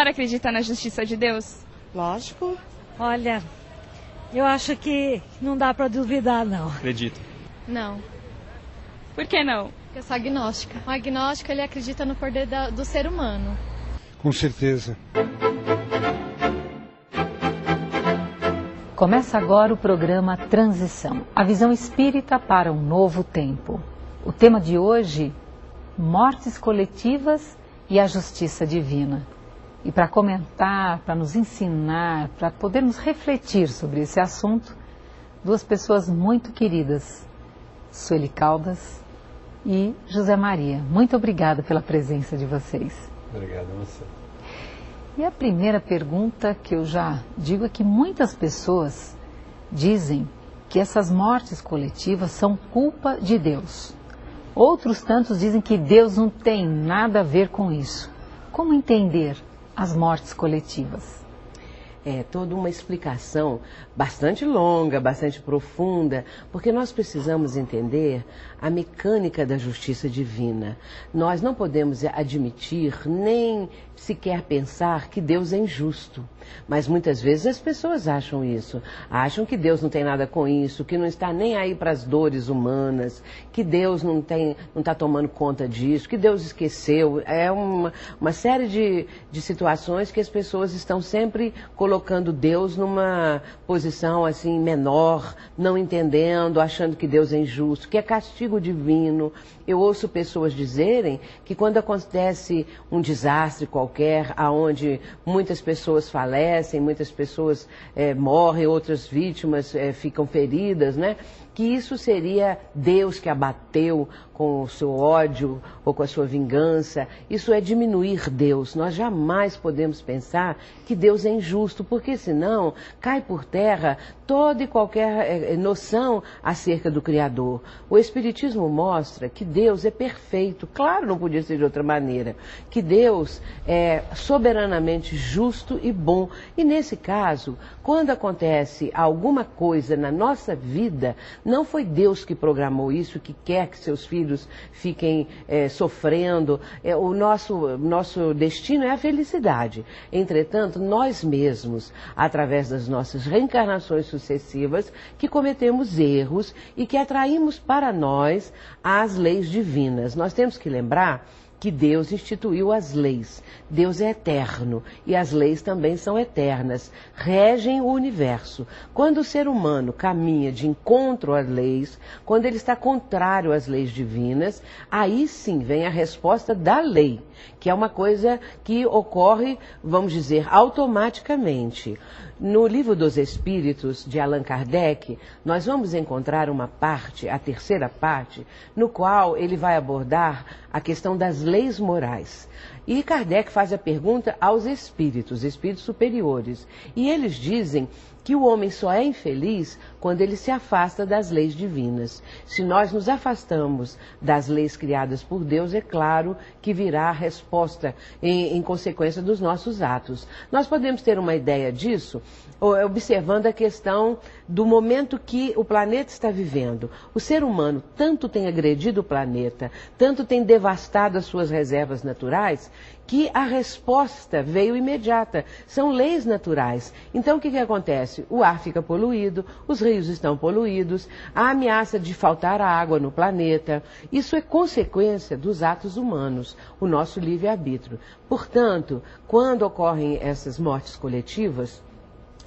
senhora acredita na justiça de Deus? Lógico. Olha, eu acho que não dá para duvidar, não. Acredito. Não. Por que não? Porque eu sou agnóstica. O agnóstico, ele acredita no poder do ser humano. Com certeza. Começa agora o programa Transição, a visão espírita para um novo tempo. O tema de hoje, mortes coletivas e a justiça divina. E para comentar, para nos ensinar, para podermos refletir sobre esse assunto, duas pessoas muito queridas, Sueli Caldas e José Maria. Muito obrigada pela presença de vocês. Obrigado a você. E a primeira pergunta que eu já digo é que muitas pessoas dizem que essas mortes coletivas são culpa de Deus. Outros tantos dizem que Deus não tem nada a ver com isso. Como entender as mortes coletivas? É toda uma explicação bastante longa, bastante profunda, porque nós precisamos entender a mecânica da justiça divina. Nós não podemos admitir, nem sequer pensar que Deus é injusto. Mas muitas vezes as pessoas acham isso. Acham que Deus não tem nada com isso, que não está nem aí para as dores humanas, que Deus não está tomando conta disso, que Deus esqueceu. É uma série de situações que as pessoas estão sempre colocando Deus numa posição assim menor, não entendendo, achando que Deus é injusto, que é castigo divino. Eu ouço pessoas dizerem que quando acontece um desastre qualquer, aonde muitas pessoas falecem, muitas pessoas morrem, outras vítimas ficam feridas, né? Que isso seria Deus que abateu com o seu ódio ou com a sua vingança. Isso é diminuir Deus. Nós jamais podemos pensar que Deus é injusto, porque senão cai por terra toda e qualquer noção acerca do Criador. O Espiritismo mostra que Deus é perfeito. Claro, não podia ser de outra maneira. Que Deus é soberanamente justo e bom. E nesse caso, quando acontece alguma coisa na nossa vida, não foi Deus que programou isso, que quer que seus filhos fiquem sofrendo. O nosso destino é a felicidade. Entretanto, nós mesmos, através das nossas reencarnações sucessivas, que cometemos erros e que atraímos para nós as leis divinas. Nós temos que lembrar que Deus instituiu as leis. Deus é eterno e as leis também são eternas, regem o universo. Quando o ser humano caminha de encontro às leis, quando ele está contrário às leis divinas, aí sim vem a resposta da lei, que é uma coisa que ocorre, vamos dizer, automaticamente. No Livro dos Espíritos, de Allan Kardec, nós vamos encontrar uma parte, a terceira parte, no qual ele vai abordar a questão das leis morais. E Kardec faz a pergunta aos espíritos superiores. E eles dizem que o homem só é infeliz quando ele se afasta das leis divinas. Se nós nos afastamos das leis criadas por Deus, é claro que virá a resposta em consequência dos nossos atos. Nós podemos ter uma ideia disso observando a questão do momento que o planeta está vivendo. O ser humano tanto tem agredido o planeta, tanto tem devastado as suas reservas naturais, que a resposta veio imediata. São leis naturais. Então o que acontece? O ar fica poluído, os rios estão poluídos, há ameaça de faltar água no planeta. Isso é consequência dos atos humanos, o nosso livre-arbítrio. Portanto, quando ocorrem essas mortes coletivas,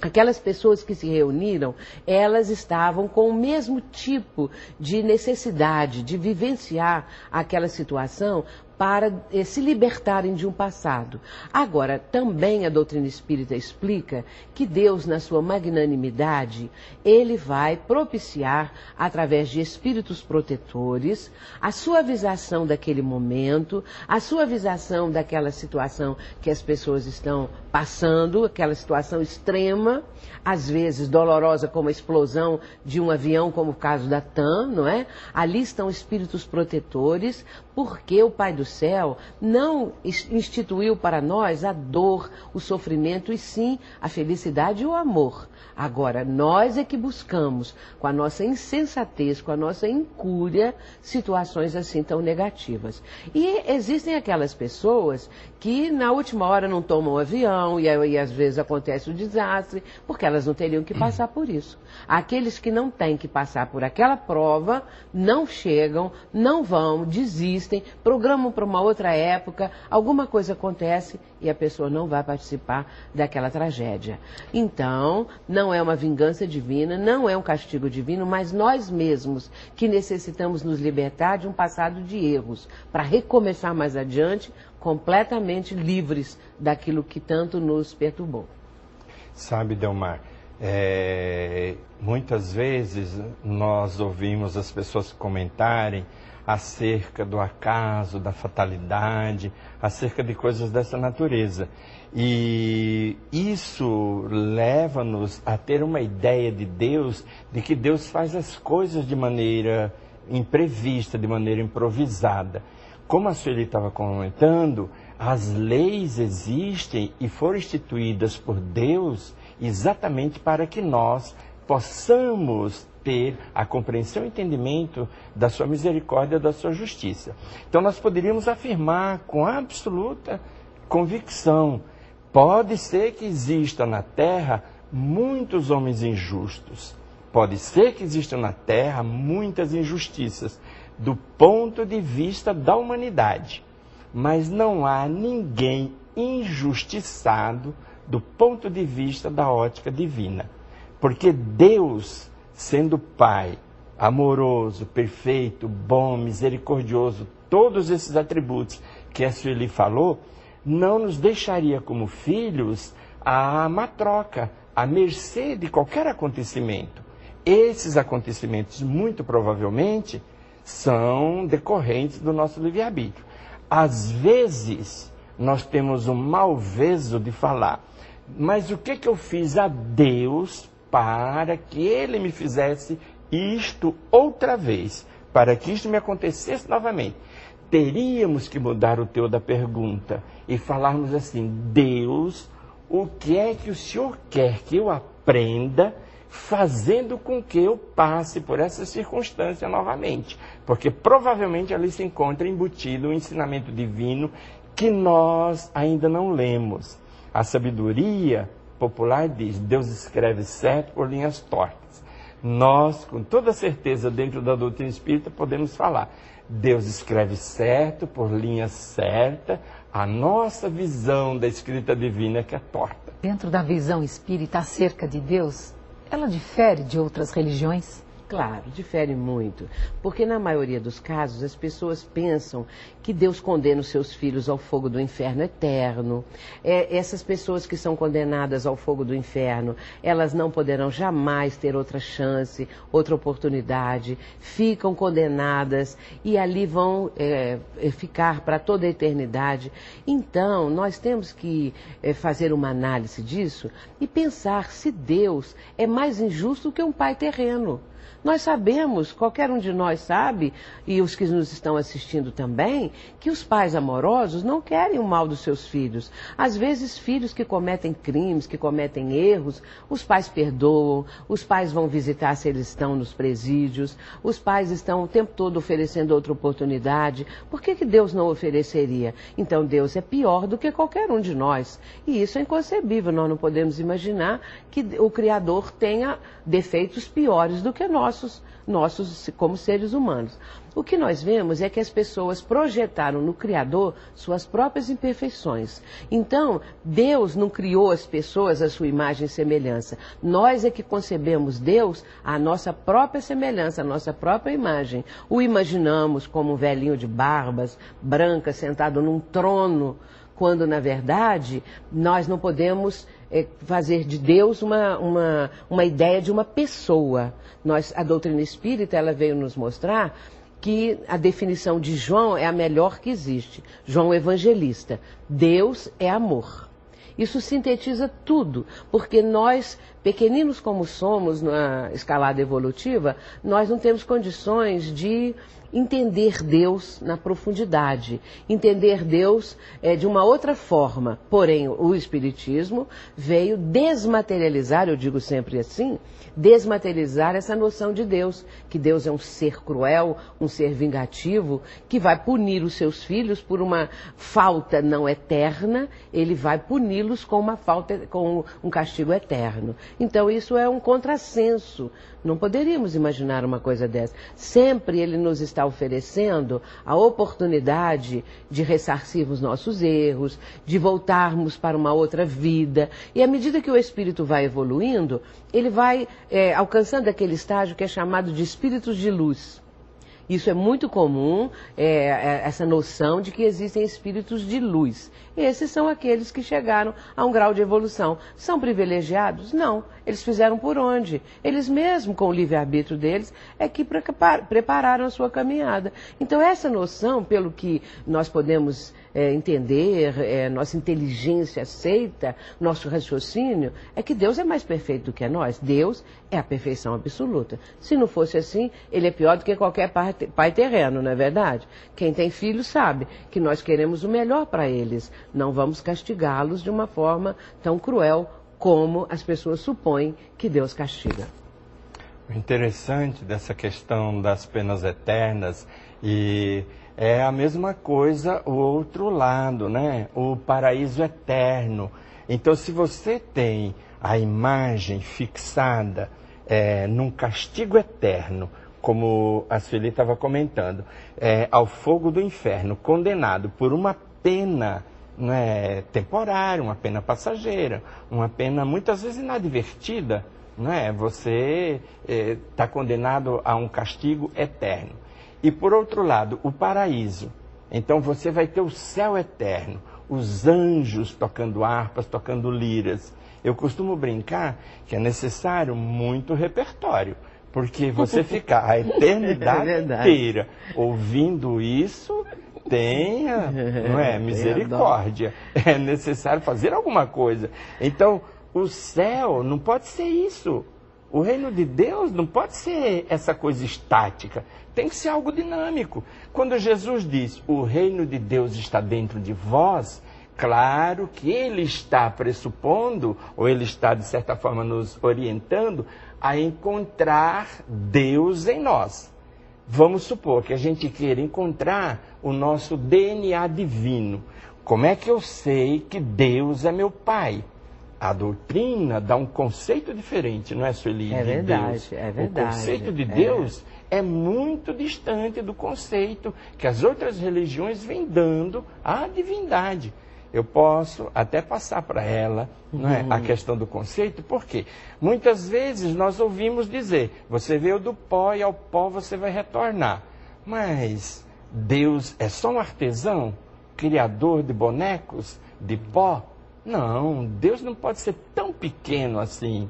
aquelas pessoas que se reuniram, elas estavam com o mesmo tipo de necessidade de vivenciar aquela situação para se libertarem de um passado. Agora, também a doutrina espírita explica que Deus, na sua magnanimidade, ele vai propiciar, através de espíritos protetores, a suavização daquele momento, a suavização daquela situação que as pessoas estão passando aquela situação extrema, às vezes dolorosa como a explosão de um avião, como o caso da TAM, não é? Ali estão espíritos protetores, porque o Pai do Céu não instituiu para nós a dor, o sofrimento, e sim a felicidade e o amor. Agora, nós é que buscamos, com a nossa insensatez, com a nossa incúria, situações assim tão negativas. E existem aquelas pessoas que na última hora não tomam o avião, e aí às vezes acontece o desastre, porque elas não teriam que passar por isso. Aqueles que não têm que passar por aquela prova, não chegam, não vão, desistem, programam para uma outra época, alguma coisa acontece e a pessoa não vai participar daquela tragédia. Então, não é uma vingança divina, não é um castigo divino, mas nós mesmos que necessitamos nos libertar de um passado de erros, para recomeçar mais adiante, completamente livres daquilo que tanto nos perturbou. Sabe, Delmar, muitas vezes nós ouvimos as pessoas comentarem acerca do acaso, da fatalidade, acerca de coisas dessa natureza. E isso leva-nos a ter uma ideia de Deus, de que Deus faz as coisas de maneira imprevista, de maneira improvisada. Como a Sueli estava comentando, as leis existem e foram instituídas por Deus exatamente para que nós possamos ter a compreensão e entendimento da sua misericórdia, da sua justiça. Então nós poderíamos afirmar com absoluta convicção, pode ser que exista na Terra muitos homens injustos, pode ser que existam na Terra muitas injustiças, do ponto de vista da humanidade, mas não há ninguém injustiçado do ponto de vista da ótica divina, porque Deus, sendo Pai, amoroso, perfeito, bom, misericordioso, todos esses atributos que a Sueli falou, não nos deixaria como filhos à matroca, à mercê de qualquer acontecimento. Esses acontecimentos, muito provavelmente, são decorrentes do nosso livre-arbítrio. Às vezes, nós temos um malveso de falar, mas o que eu fiz a Deus para que Ele me fizesse isto outra vez, para que isto me acontecesse novamente? Teríamos que mudar o teor da pergunta e falarmos assim: Deus, o que é que o Senhor quer que eu aprenda fazendo com que eu passe por essa circunstância novamente? Porque provavelmente ali se encontra embutido um ensinamento divino que nós ainda não lemos. A sabedoria popular diz: Deus escreve certo por linhas tortas. Nós, com toda certeza, dentro da doutrina espírita, podemos falar: Deus escreve certo por linhas certas. A nossa visão da escrita divina é que é torta. Dentro da visão espírita acerca de Deus, ela difere de outras religiões? Claro, difere muito, porque na maioria dos casos as pessoas pensam que Deus condena os seus filhos ao fogo do inferno eterno. Essas pessoas que são condenadas ao fogo do inferno, elas não poderão jamais ter outra chance, outra oportunidade, ficam condenadas e ali vão ficar para toda a eternidade. Então, nós temos que fazer uma análise disso e pensar se Deus é mais injusto que um pai terreno. Nós sabemos, qualquer um de nós sabe, e os que nos estão assistindo também, que os pais amorosos não querem o mal dos seus filhos. Às vezes, filhos que cometem crimes, que cometem erros, os pais perdoam, os pais vão visitar se eles estão nos presídios, os pais estão o tempo todo oferecendo outra oportunidade. Por que Deus não ofereceria? Então, Deus é pior do que qualquer um de nós. E isso é inconcebível, nós não podemos imaginar que o Criador tenha defeitos piores do que nossos como seres humanos. O que nós vemos é que as pessoas projetaram no Criador suas próprias imperfeições. Então, Deus não criou as pessoas à sua imagem e semelhança. Nós é que concebemos Deus à nossa própria semelhança, à nossa própria imagem. O imaginamos como um velhinho de barbas, branca, sentado num trono, quando, na verdade, nós não podemos fazer de Deus uma ideia de uma pessoa. A doutrina espírita, ela veio nos mostrar que a definição de João é a melhor que existe. João Evangelista. Deus é amor. Isso sintetiza tudo, porque nós, pequeninos como somos na escalada evolutiva, nós não temos condições de entender Deus na profundidade, entender Deus de uma outra forma. Porém, o Espiritismo veio desmaterializar, eu digo sempre assim, desmaterializar essa noção de Deus, que Deus é um ser cruel, um ser vingativo, que vai punir os seus filhos por uma falta não eterna, ele vai puni-los com uma falta, com um castigo eterno. Então isso é um contrassenso. Não poderíamos imaginar uma coisa dessa. Sempre ele nos está oferecendo a oportunidade de ressarcirmos nossos erros, de voltarmos para uma outra vida. E à medida que o espírito vai evoluindo, ele vai alcançando aquele estágio que é chamado de espíritos de luz. Isso é muito comum, essa noção de que existem espíritos de luz. Esses são aqueles que chegaram a um grau de evolução. São privilegiados? Não. Eles fizeram por onde? Eles mesmos, com o livre-arbítrio deles, é que prepararam a sua caminhada. Então essa noção, pelo que nós podemos entender, nossa inteligência aceita, nosso raciocínio, é que Deus é mais perfeito do que nós. Deus é a perfeição absoluta. Se não fosse assim, ele é pior do que qualquer pai terreno, não é verdade? Quem tem filhos sabe que nós queremos o melhor para eles. Não vamos castigá-los de uma forma tão cruel como as pessoas supõem que Deus castiga. O interessante dessa questão das penas eternas e é a mesma coisa o outro lado, né? O paraíso eterno. Então, se você tem a imagem fixada num castigo eterno, como a Sueli estava comentando, ao fogo do inferno, condenado por uma pena temporária, uma pena passageira, uma pena muitas vezes inadvertida, você está condenado a um castigo eterno. E por outro lado, o paraíso. Então você vai ter o céu eterno, os anjos tocando harpas, tocando liras. Eu costumo brincar que é necessário muito repertório, porque você ficar a eternidade inteira ouvindo isso, tenha, misericórdia. É necessário fazer alguma coisa. Então, o céu não pode ser isso. O reino de Deus não pode ser essa coisa estática. Tem que ser algo dinâmico. Quando Jesus diz, o reino de Deus está dentro de vós, claro que ele está pressupondo, ou ele está, de certa forma, nos orientando a encontrar Deus em nós. Vamos supor que a gente queira encontrar o nosso DNA divino. Como é que eu sei que Deus é meu Pai? A doutrina dá um conceito diferente, não é, Sueli? É verdade, Deus. é verdade. O conceito de Deus é muito distante do conceito que as outras religiões vêm dando à divindade. Eu posso até passar para ela a questão do conceito, porque muitas vezes nós ouvimos dizer, você veio do pó e ao pó você vai retornar. Mas Deus é só um artesão, criador de bonecos, de pó? Não, Deus não pode ser tão pequeno assim,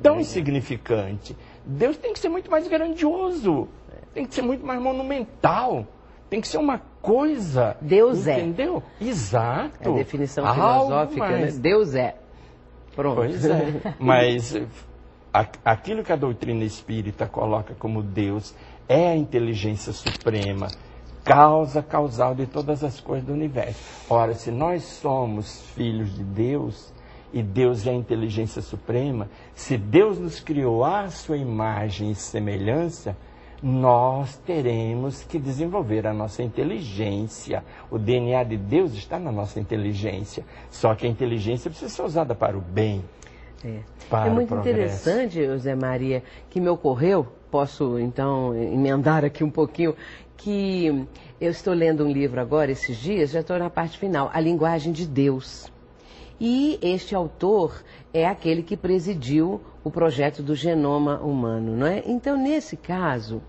tão insignificante. Deus tem que ser muito mais grandioso, tem que ser muito mais monumental, tem que ser uma coisa. Deus entendeu? Exato. É a definição filosófica, né? Deus é. Pronto. Pois é. Mas aquilo que a doutrina espírita coloca como Deus é a inteligência suprema, causa causal de todas as coisas do universo. Ora, se nós somos filhos de Deus, e Deus é a inteligência suprema, se Deus nos criou à sua imagem e semelhança, nós teremos que desenvolver a nossa inteligência. O DNA de Deus está na nossa inteligência. Só que a inteligência precisa ser usada para o bem. É muito interessante, José Maria, que me ocorreu, posso então emendar aqui um pouquinho, que eu estou lendo um livro agora, esses dias, já estou na parte final, A Linguagem de Deus. E este autor é aquele que presidiu o projeto do genoma humano, não é? Então, nesse caso,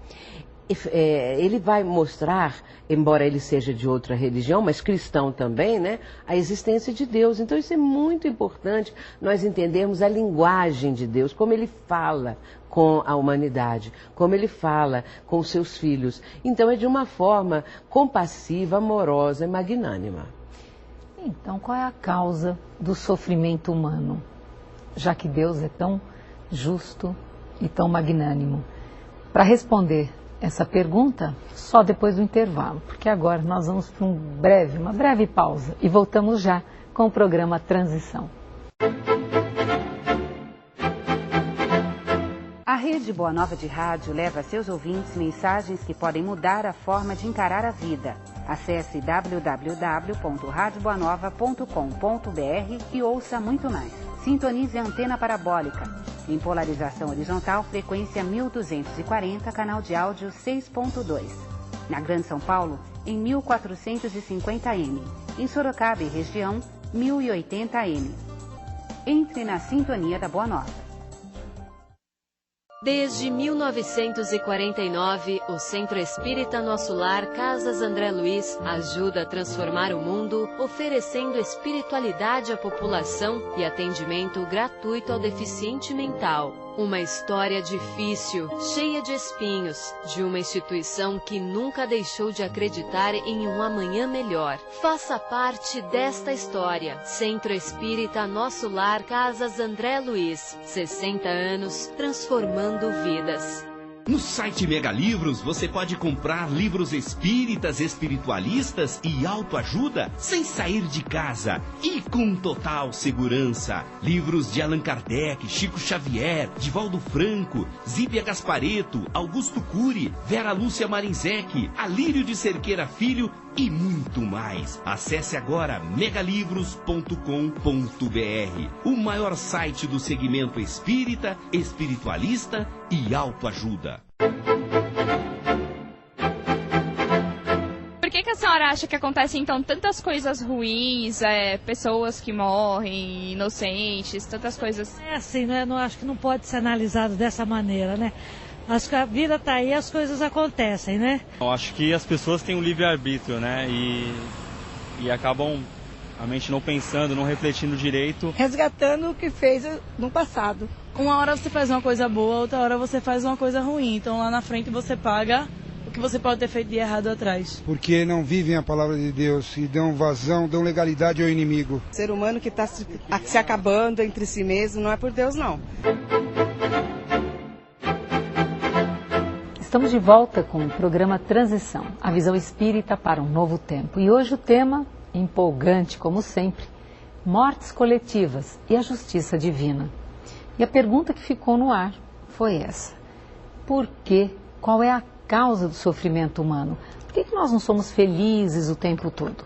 ele vai mostrar, embora ele seja de outra religião, mas cristão também, né? A existência de Deus. Então, isso é muito importante, nós entendermos a linguagem de Deus, como ele fala com a humanidade, como ele fala com os seus filhos. Então, é de uma forma compassiva, amorosa e magnânima. Então, qual é a causa do sofrimento humano? Já que Deus é tão justo e tão magnânimo. Para responder essa pergunta, só depois do intervalo, porque agora nós vamos para uma breve pausa e voltamos já com o programa Transição. A Rede Boa Nova de Rádio leva a seus ouvintes mensagens que podem mudar a forma de encarar a vida. Acesse www.radioboanova.com.br e ouça muito mais. Sintonize a antena parabólica. Em polarização horizontal, frequência 1240, canal de áudio 6.2. Na Grande São Paulo, em 1450M. Em Sorocaba e região, 1080M. Entre na sintonia da Boa Nova. Desde 1949, o Centro Espírita Nosso Lar Casas André Luiz ajuda a transformar o mundo, oferecendo espiritualidade à população e atendimento gratuito ao deficiente mental. Uma história difícil, cheia de espinhos, de uma instituição que nunca deixou de acreditar em um amanhã melhor. Faça parte desta história. Centro Espírita Nosso Lar Casas André Luiz. 60 anos, transformando vidas. No site Mega Livros você pode comprar livros espíritas, espiritualistas e autoajuda sem sair de casa e com total segurança. Livros de Allan Kardec, Chico Xavier, Divaldo Franco, Zíbia Gasparetto, Augusto Cury, Vera Lúcia Marinzec, Alírio de Cerqueira Filho e muito mais. Acesse agora megalivros.com.br, o maior site do segmento espírita, espiritualista e autoajuda. Por que a senhora acha que acontecem, então, tantas coisas ruins, pessoas que morrem, inocentes, tantas coisas? É assim, né? Não acho que não pode ser analisado dessa maneira, né? Acho que a vida está aí, as coisas acontecem, né? Eu acho que as pessoas têm um livre-arbítrio, né? E acabam a mente não pensando, não refletindo direito. Resgatando o que fez no passado. Uma hora você faz uma coisa boa, outra hora você faz uma coisa ruim. Então lá na frente você paga o que você pode ter feito de errado atrás. Porque não vivem a palavra de Deus e dão vazão, dão legalidade ao inimigo. O ser humano que está se acabando entre si mesmo não é por Deus, não. Estamos de volta com o programa Transição, a visão espírita para um novo tempo. E hoje o tema, empolgante como sempre, mortes coletivas e a justiça divina. E a pergunta que ficou no ar foi essa: por quê? Qual é a causa do sofrimento humano? Por que nós não somos felizes o tempo todo?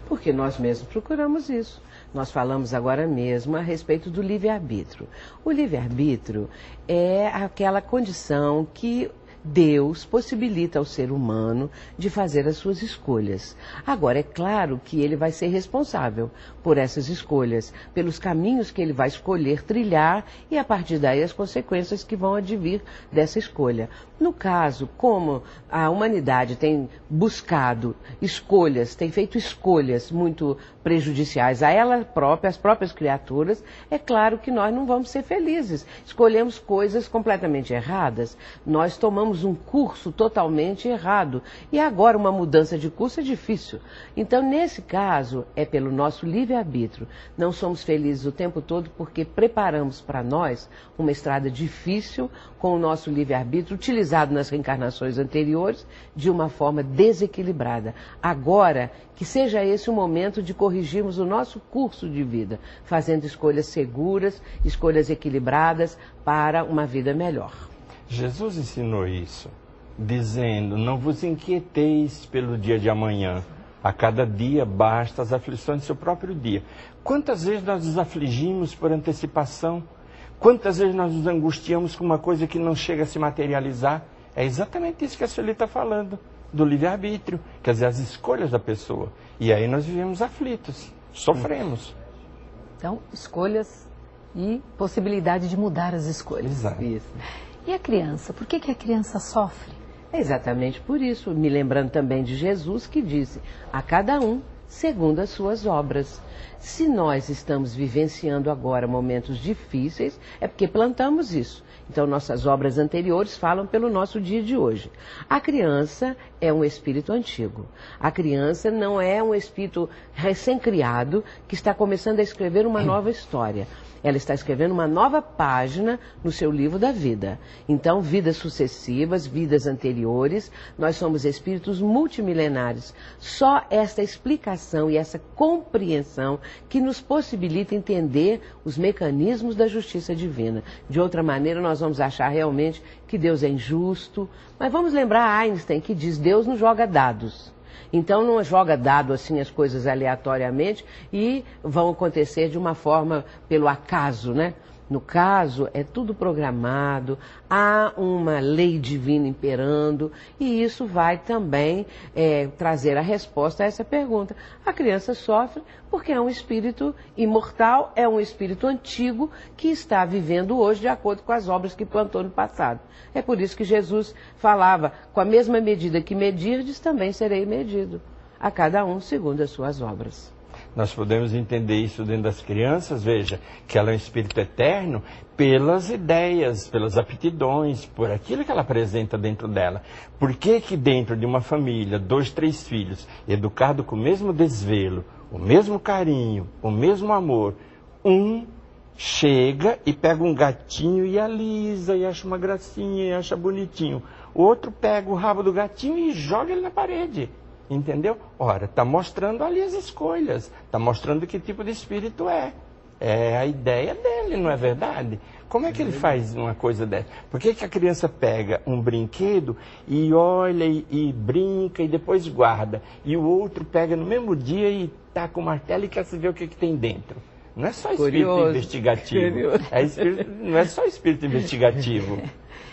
Porque nós mesmos procuramos isso. Nós falamos agora mesmo a respeito do livre-arbítrio. O livre-arbítrio é aquela condição que Deus possibilita ao ser humano de fazer as suas escolhas. Agora, é claro que ele vai ser responsável por essas escolhas, pelos caminhos que ele vai escolher trilhar e, a partir daí, as consequências que vão advir dessa escolha. No caso, como a humanidade tem buscado escolhas, tem feito escolhas muito prejudiciais a ela própria, às próprias criaturas, é claro que nós não vamos ser felizes. Escolhemos coisas completamente erradas, nós tomamos um curso totalmente errado e agora uma mudança de curso é difícil. Então, nesse caso, é pelo nosso livre-arbítrio. Não somos felizes o tempo todo porque preparamos para nós uma estrada difícil com o nosso livre-arbítrio utilizado nas reencarnações anteriores de uma forma desequilibrada. Agora, que seja esse o momento de corrigirmos o nosso curso de vida, fazendo escolhas seguras, escolhas equilibradas para uma vida melhor. Jesus ensinou isso, dizendo: não vos inquieteis pelo dia de amanhã, a cada dia basta as aflições do seu próprio dia. Quantas vezes nós nos afligimos por antecipação? Quantas vezes nós nos angustiamos com uma coisa que não chega a se materializar? É exatamente isso que a Sueli está falando, do livre-arbítrio, quer dizer, as escolhas da pessoa. E aí nós vivemos aflitos, sofremos. Então, escolhas e possibilidade de mudar as escolhas. Exato. Isso. E a criança? Por que a criança sofre? É exatamente por isso, me lembrando também de Jesus que disse: a cada um segundo as suas obras. Se nós estamos vivenciando agora momentos difíceis, é porque plantamos isso. Então, nossas obras anteriores falam pelo nosso dia de hoje. A criança é um espírito antigo. A criança não é um espírito recém-criado que está começando a escrever uma nova história. Ela está escrevendo uma nova página no seu livro da vida. Então, vidas sucessivas, vidas anteriores, nós somos espíritos multimilenares. Só esta explicação e essa compreensão que nos possibilita entender os mecanismos da justiça divina. De outra maneira, nós vamos achar realmente que Deus é injusto. Mas vamos lembrar Einstein, que diz: Deus não joga dados. Então não joga dado assim as coisas aleatoriamente e vão acontecer de uma forma pelo acaso, né? No caso, é tudo programado, há uma lei divina imperando e isso vai também trazer a resposta a essa pergunta. A criança sofre porque é um espírito imortal, é um espírito antigo que está vivendo hoje de acordo com as obras que plantou no passado. É por isso que Jesus falava: com a mesma medida que medirdes, também serei medido. A cada um segundo as suas obras. Nós podemos entender isso dentro das crianças, veja, que ela é um espírito eterno pelas ideias, pelas aptidões, por aquilo que ela apresenta dentro dela. Por que que dentro de uma família, 2, 3 filhos, educado com o mesmo desvelo, o mesmo carinho, o mesmo amor, um chega e pega um gatinho e alisa, e acha uma gracinha, e acha bonitinho. O outro pega o rabo do gatinho e joga ele na parede. Entendeu? Ora, está mostrando ali as escolhas, está mostrando que tipo de espírito é. É a ideia dele, não é verdade? Como é que ele faz uma coisa dessa? Por que que a criança pega um brinquedo e olha e brinca e depois guarda? E o outro pega no mesmo dia e taca o martelo e quer saber o que tem dentro? Não é só espírito investigativo. Não é só espírito investigativo.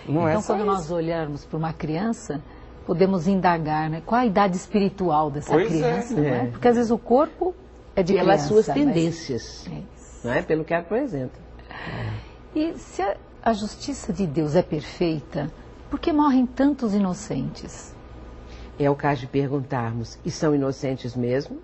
Não então, é só quando isso. nós olharmos para uma criança, podemos indagar, né? Qual a idade espiritual dessa criança, não é? Porque às vezes o corpo é de pelas criança. Pelas suas tendências, não é? Pelo que ela apresenta. E se a justiça de Deus é perfeita, por que morrem tantos inocentes? É o caso de perguntarmos: e são inocentes mesmo?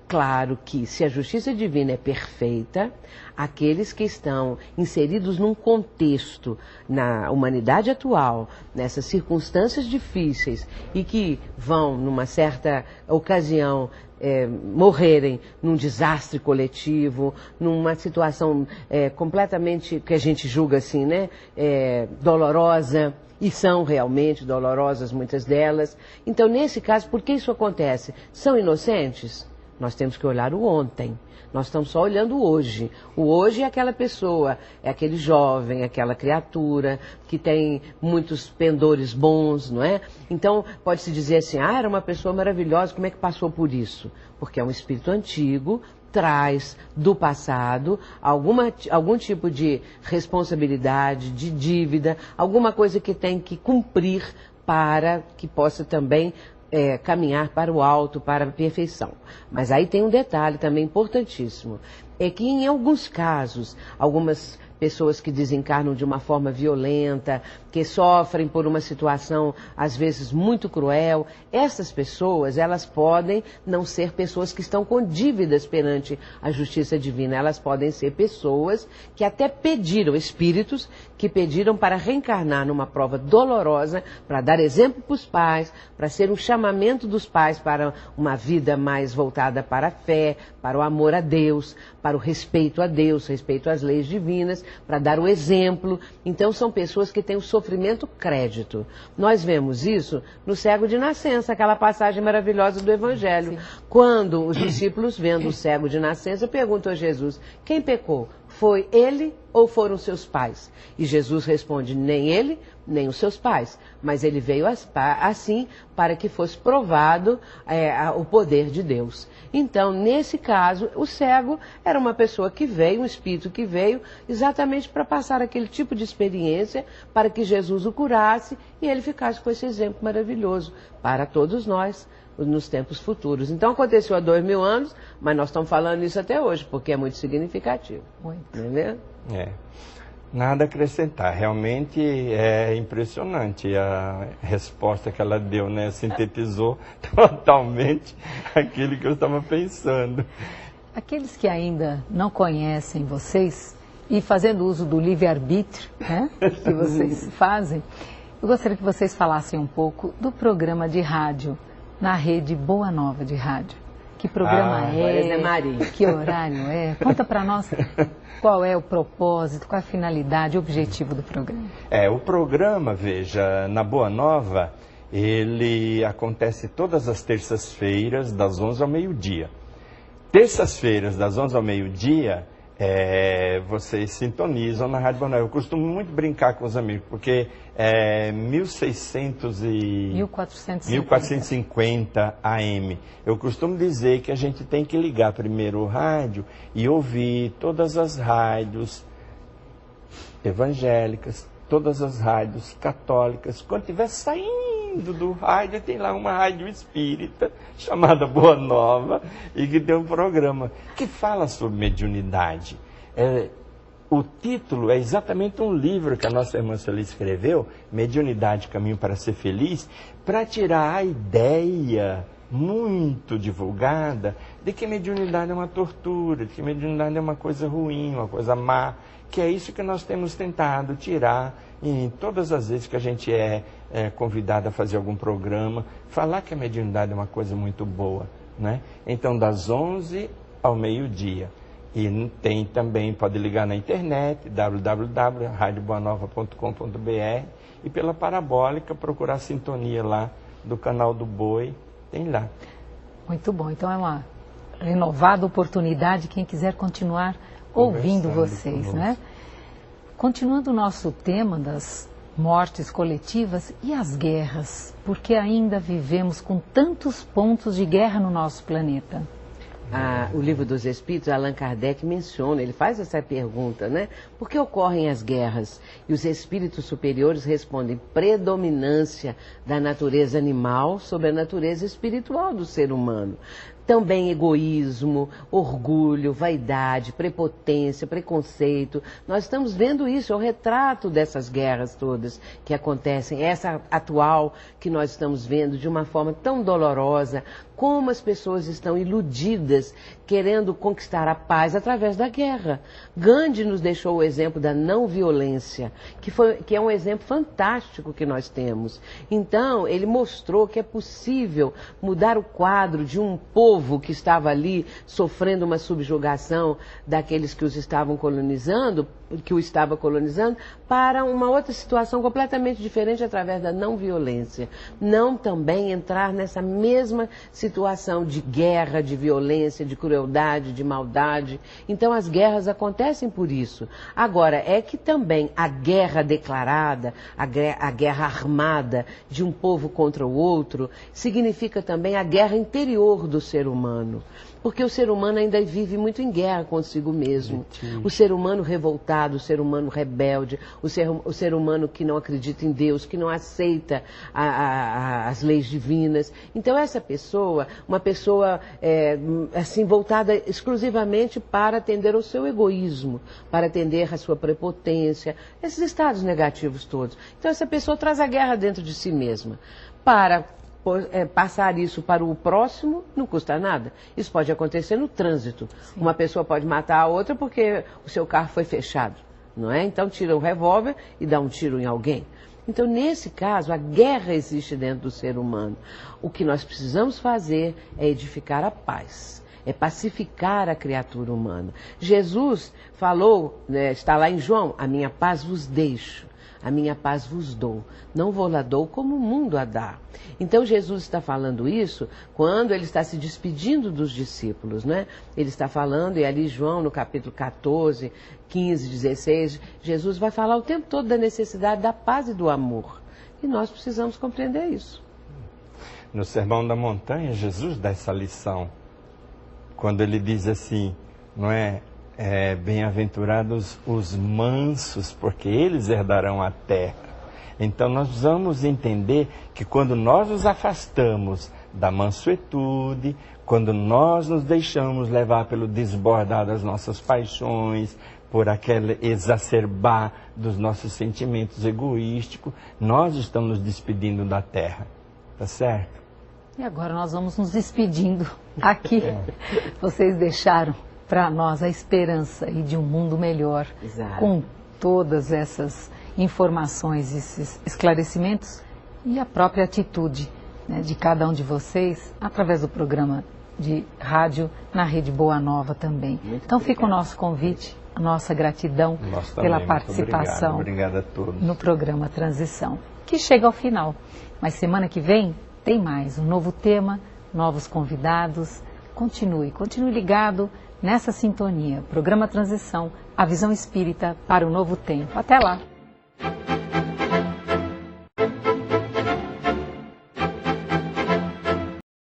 Claro que, se a justiça divina é perfeita, aqueles que estão inseridos num contexto, na humanidade atual, nessas circunstâncias difíceis e que vão, numa certa ocasião, morrerem num desastre coletivo, numa situação completamente, que a gente julga assim, né, dolorosa, e são realmente dolorosas muitas delas. Então, nesse caso, por que isso acontece? São inocentes? Nós temos que olhar o ontem. Nós estamos só olhando o hoje. O hoje é aquela pessoa, é aquele jovem, aquela criatura que tem muitos pendores bons, não é? Então, pode-se dizer assim: era uma pessoa maravilhosa, como é que passou por isso? Porque é um espírito antigo, traz do passado algum tipo de responsabilidade, de dívida, alguma coisa que tem que cumprir para que possa também caminhar para o alto, para a perfeição. Mas aí tem um detalhe também importantíssimo, é que em alguns casos, algumas pessoas que desencarnam de uma forma violenta, que sofrem por uma situação às vezes muito cruel, essas pessoas, elas podem não ser pessoas que estão com dívidas perante a justiça divina, elas podem ser pessoas que até pediram, espíritos que pediram para reencarnar numa prova dolorosa, para dar exemplo para os pais, para ser um chamamento dos pais para uma vida mais voltada para a fé, para o amor a Deus, para o respeito a Deus, respeito às leis divinas, para dar o exemplo. Então são pessoas que têm o sofrimento crédito. Nós vemos isso no cego de nascença, aquela passagem maravilhosa do Evangelho. Sim. Quando os discípulos, vendo o cego de nascença, perguntam a Jesus: quem pecou? Foi ele ou foram seus pais? E Jesus responde: nem ele, nem os seus pais. Mas ele veio assim para que fosse provado o poder de Deus. Então, nesse caso, o cego era uma pessoa que veio, um espírito que veio exatamente para passar aquele tipo de experiência, para que Jesus o curasse e ele ficasse com esse exemplo maravilhoso para todos nós nos tempos futuros. Então, aconteceu há 2000 anos, mas nós estamos falando isso até hoje, porque é muito significativo. Muito. Não é mesmo? Nada a acrescentar. Realmente é impressionante a resposta que ela deu, né? Sintetizou totalmente aquilo que eu estava pensando. Aqueles que ainda não conhecem vocês e fazendo uso do livre-arbítrio, né, que vocês fazem, eu gostaria que vocês falassem um pouco do programa de rádio na rede Boa Nova de Rádio. Que programa que horário é? Conta para nós qual é o propósito, qual a finalidade, o objetivo do programa. O programa, veja, na Boa Nova, ele acontece todas as terças-feiras, das 11 ao meio-dia. Terças-feiras, das 11 ao meio-dia, vocês sintonizam na Rádio Boa Nova. Eu costumo muito brincar com os amigos, porque é 1450 AM. Eu costumo dizer que a gente tem que ligar primeiro o rádio e ouvir todas as rádios evangélicas, todas as rádios católicas. Quando estiver saindo do rádio, tem lá uma rádio espírita chamada Boa Nova e que tem um programa que fala sobre mediunidade. O título é exatamente um livro que a nossa irmã Sueli escreveu, Mediunidade, Caminho para Ser Feliz, para tirar a ideia muito divulgada de que mediunidade é uma tortura, de que mediunidade é uma coisa ruim, uma coisa má, que é isso que nós temos tentado tirar em todas as vezes que a gente é convidado a fazer algum programa, falar que a mediunidade é uma coisa muito boa, né? Então, das 11 ao meio-dia. E tem também, pode ligar na internet, www.radioboanova.com.br, e pela parabólica procurar a sintonia lá do canal do Boi, tem lá. Muito bom, então é uma renovada oportunidade, quem quiser continuar ouvindo vocês, né? Continuando o nosso tema das mortes coletivas e as guerras, porque ainda vivemos com tantos pontos de guerra no nosso planeta. O Livro dos Espíritos, Allan Kardec menciona, ele faz essa pergunta, né? Por que ocorrem as guerras? E os espíritos superiores respondem: predominância da natureza animal sobre a natureza espiritual do ser humano. Também egoísmo, orgulho, vaidade, prepotência, preconceito. Nós estamos vendo isso, é o retrato dessas guerras todas que acontecem. Essa atual que nós estamos vendo de uma forma tão dolorosa, como as pessoas estão iludidas, querendo conquistar a paz através da guerra. Gandhi nos deixou o exemplo da não violência, que é um exemplo fantástico que nós temos. Então, ele mostrou que é possível mudar o quadro de um povo que estava ali sofrendo uma subjugação daqueles que os estavam colonizando, para uma outra situação completamente diferente através da não violência. Não também entrar nessa mesma situação de guerra, de violência, de crueldade, de maldade. Então as guerras acontecem por isso. Agora, é que também a guerra declarada, a guerra armada de um povo contra o outro, significa também a guerra interior do ser humano. Porque o ser humano ainda vive muito em guerra consigo mesmo. O ser humano revoltado, o ser humano rebelde, o ser humano que não acredita em Deus, que não aceita as leis divinas. Então essa pessoa, uma pessoa assim voltada exclusivamente para atender ao seu egoísmo, para atender à sua prepotência, esses estados negativos todos. Então essa pessoa traz a guerra dentro de si mesma. Para passar isso para o próximo não custa nada. Isso pode acontecer no trânsito. Sim. Uma pessoa pode matar a outra porque o seu carro foi fechado, não é? Então tira um revólver e dá um tiro em alguém. Então, nesse caso, a guerra existe dentro do ser humano. O que nós precisamos fazer é edificar a paz, é pacificar a criatura humana. Jesus falou, né, está lá em João: a minha paz vos deixo, a minha paz vos dou, não vou lá dou como o mundo a dá. Então Jesus está falando isso quando ele está se despedindo dos discípulos, né? Ele está falando, e ali João no capítulo 14, 15, 16, Jesus vai falar o tempo todo da necessidade da paz e do amor. E nós precisamos compreender isso. No Sermão da Montanha, Jesus dá essa lição, quando ele diz assim, não é? Bem-aventurados os mansos, porque eles herdarão a terra. Então nós vamos entender que quando nós nos afastamos da mansuetude, quando nós nos deixamos levar pelo desbordar das nossas paixões, por aquele exacerbar dos nossos sentimentos egoísticos, nós estamos nos despedindo da Terra, tá certo? E agora nós vamos nos despedindo aqui. Vocês deixaram para nós a esperança e de um mundo melhor. Exato. Com todas essas informações, esses esclarecimentos e a própria atitude, né, de cada um de vocês, através do programa de rádio na Rede Boa Nova também. Então fica o nosso convite, a nossa gratidão pela participação obrigado a todos. No programa Transição, que chega ao final. Mas semana que vem tem mais um novo tema, novos convidados. Continue ligado nessa sintonia. Programa Transição, a visão espírita para o novo tempo. Até lá!